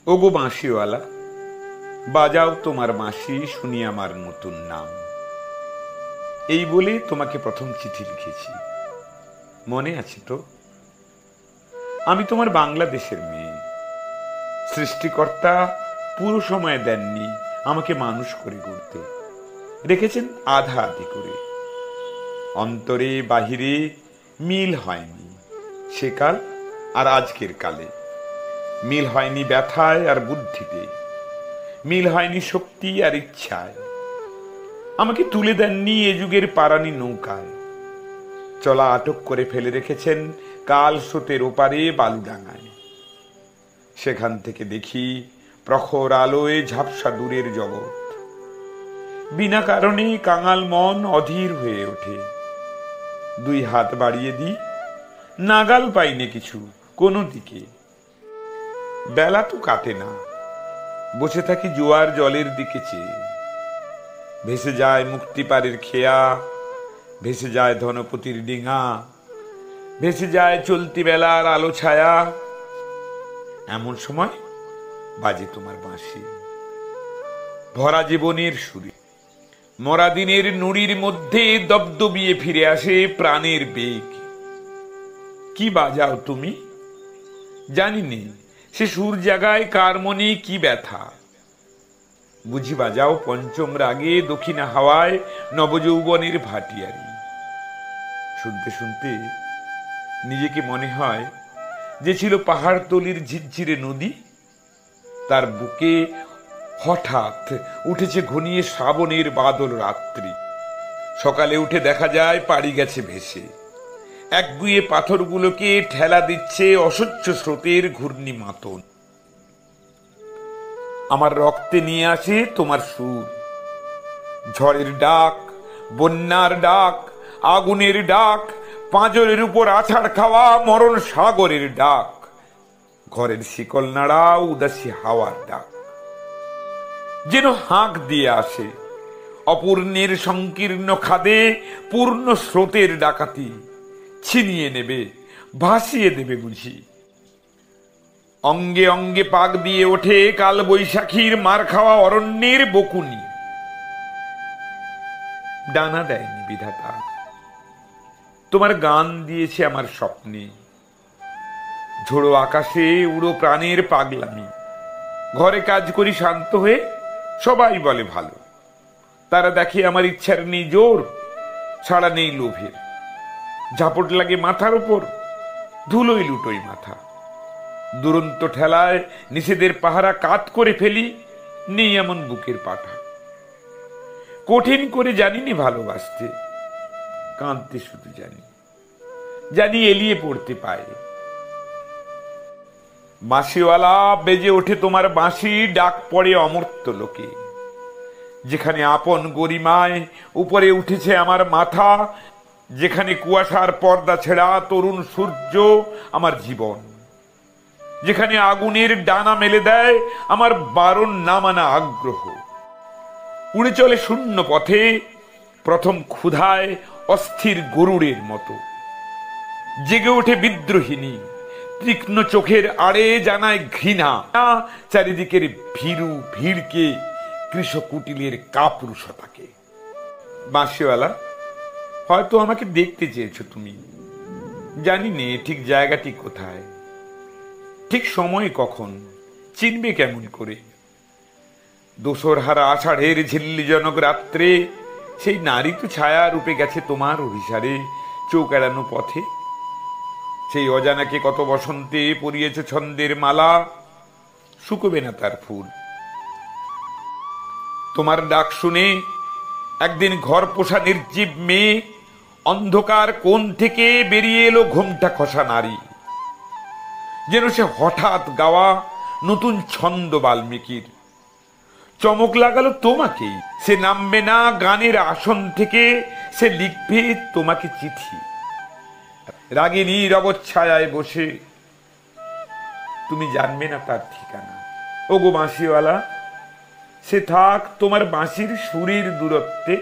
ওগো বাঁশিওয়ালা, বাজাও তোমার বাঁশি, শুনি আমার নতুন নাম। এই বলে তোমাকে প্রথম চিঠি লিখেছি, মনে আছে তো? আমি তোমার বাংলাদেশের মেয়ে। সৃষ্টিকর্তা পুরো সময় দেননি আমাকে মানুষ করে গড়তে, রেখেছেন আধা আধি করে। অন্তরে বাহিরে মিল হয়নি সেকাল আর আজকের কালে, মিল হয়নি ব্যথায় আর বুদ্ধিতে, মিল হয়নি শক্তি আর ইচ্ছায়। আমাকে তুলে দেননি এ যুগের পারানি নৌকায়, চলা আটক করে ফেলে রেখেছেন কাল স্রোতের ওপারে বালুডাঙায়। সেখান থেকে দেখি প্রখর আলোয় ঝাপসা দূরের জগৎ। বিনা কারণে কাঙাল মন অধীর হয়ে ওঠে। দুই হাত বাড়িয়ে দিই, নাগাল পাইনে কিছু কোনো দিকে। বেলা তো কাটে না, বসে থাকি জোয়ার জলের দিকে চেয়ে। ভেসে যায় মুক্তিপাড়ের খেয়া, ভেসে যায় ধনপতির ডিঙা, ভেসে যায় চলতি বেলার আলো ছায়া। এমন সময় বাজে তোমার বাঁশি, ভরা জীবনের সুরে। মরা দিনের নুড়ির মধ্যে দবদবিয়ে ফিরে আসে প্রাণের বেগ। কি বাজাও তুমি জানি নে, সে সুর জাগায় কার মনে কি ব্যথা। বুঝি বাজাও পঞ্চম রাগে দক্ষিণা হাওয়ায় নবযৌবনের ভাটিয়ারি। শুনতে শুনতে নিজেকে মনে হয় যে ছিল পাহাড়তলির ঝিরঝিরে নদী, তার বুকে হঠাৎ উঠেছে ঘনিয়ে শ্রাবণের বাদল রাত্রি। সকালে উঠে দেখা যায় পাড়ি গেছে ভেসে, একগুয়ে পাথরগুলোকে ঠেলা দিচ্ছে অসহ্য স্রোতের ঘূর্ণি মাতন। আমার রক্তে নিয়ে আসে তোমার সুর, ঝড়ের ডাক, বন্যার ডাক, আগুনের ডাক, পাঁজরের উপর আছাড় খাওয়া মরণ সাগরের ডাক, ঘরের শিকল নাড়া উদাসী হাওয়ার ডাক। যেন হাঁক দিয়ে আসে অপূর্ণের সংকীর্ণ খাদে পূর্ণ স্রোতের ডাকাতি, ছিনিয়ে নেবে, ভাসিয়ে দেবে বুঝি। অঙ্গে অঙ্গে পাক দিয়ে ওঠে কাল বৈশাখীর মার খাওয়া অরণ্যের বকুনি। ডানা দেয়নি বিধাতা, তোমার গান দিয়েছে আমার স্বপ্নে। ঝোড়ো আকাশে উড়ো প্রাণের পাগলামি। ঘরে কাজ করি শান্ত হয়ে, সবাই বলে ভালো। তারা দেখে আমার ইচ্ছার নেই জোর, ছাড়া নেই লোভের। ঝাপট লাগে মাথার উপর, ধুলোই লুটোই মাথা। দুরন্ত ঠেলায় নিষেধের পাহারা কাত করে ফেলি, নেই এমন বুকের পাঠা। কঠিন করে জানিনি ভালোবাসতে, কাঁদতে শুধু জানি, জানি এলিয়ে পড়তে পায়। বাঁশিওয়ালা, বেজে ওঠে তোমার বাঁশি, ডাক পড়ে অমর্ত্য লোকে। যেখানে আপন গরিমায় উপরে উঠেছে আমার মাথা, যেখানে কুয়াশার পর্দা ছেড়া তরুণ সূর্য আমার জীবন, যেখানে আগুনের ডানা মেলে দেয় আমার বারণ না মানা আগ্রহ। উড়ে চলে শূন্য পথে প্রথম ক্ষুধায় অস্থির গরুড়ের মতো। জেগে ওঠে বিদ্রোহিনী, তীক্ষ্ণ চোখের আড়ে জানায় ঘৃণা চারিদিকের ভীরু ভিড়কে, কৃষকুটিলের কাপুরুষতাকে। বাঁশিওয়ালা, হয়তো আমাকে দেখতে চেয়েছো তুমি, জানি নে ঠিক জায়গাটি কোথায়, ঠিক সময় কখন, চিনবে কেমন করে। দোসর হারা আষাঢ়ের ঝিল্লিজনক রাত্রে সেই নারী তো ছায়া রূপে গেছে তোমার অভিসারে চোখ এড়ানো পথে। সেই অজানাকে কত বসন্তে পরিয়েছে ছন্দের মালা, শুকোবে না তার ফুল। তোমার ডাক শুনে একদিন ঘর পোষা নির্জীব মেয়ে অন্ধকার কোণ থেকে বেরিয়ে এলো ঘোমটা খসা নারী। যেন সে হঠাৎ গাওয়া নতুন ছন্দ বাল্মীকির। চমক লাগালো তোমাকেই, সে নামবে না গানের আসন থেকে, সে লিখবে তোমাকে চিঠি। রাগিনীর অবচ্ছায়ায় বসে, তুমি জানবে না তার ঠিকানা। ওগো বাঁশিওয়ালা, সে থাক তোমার বাঁশির সুরের দূরত্বে।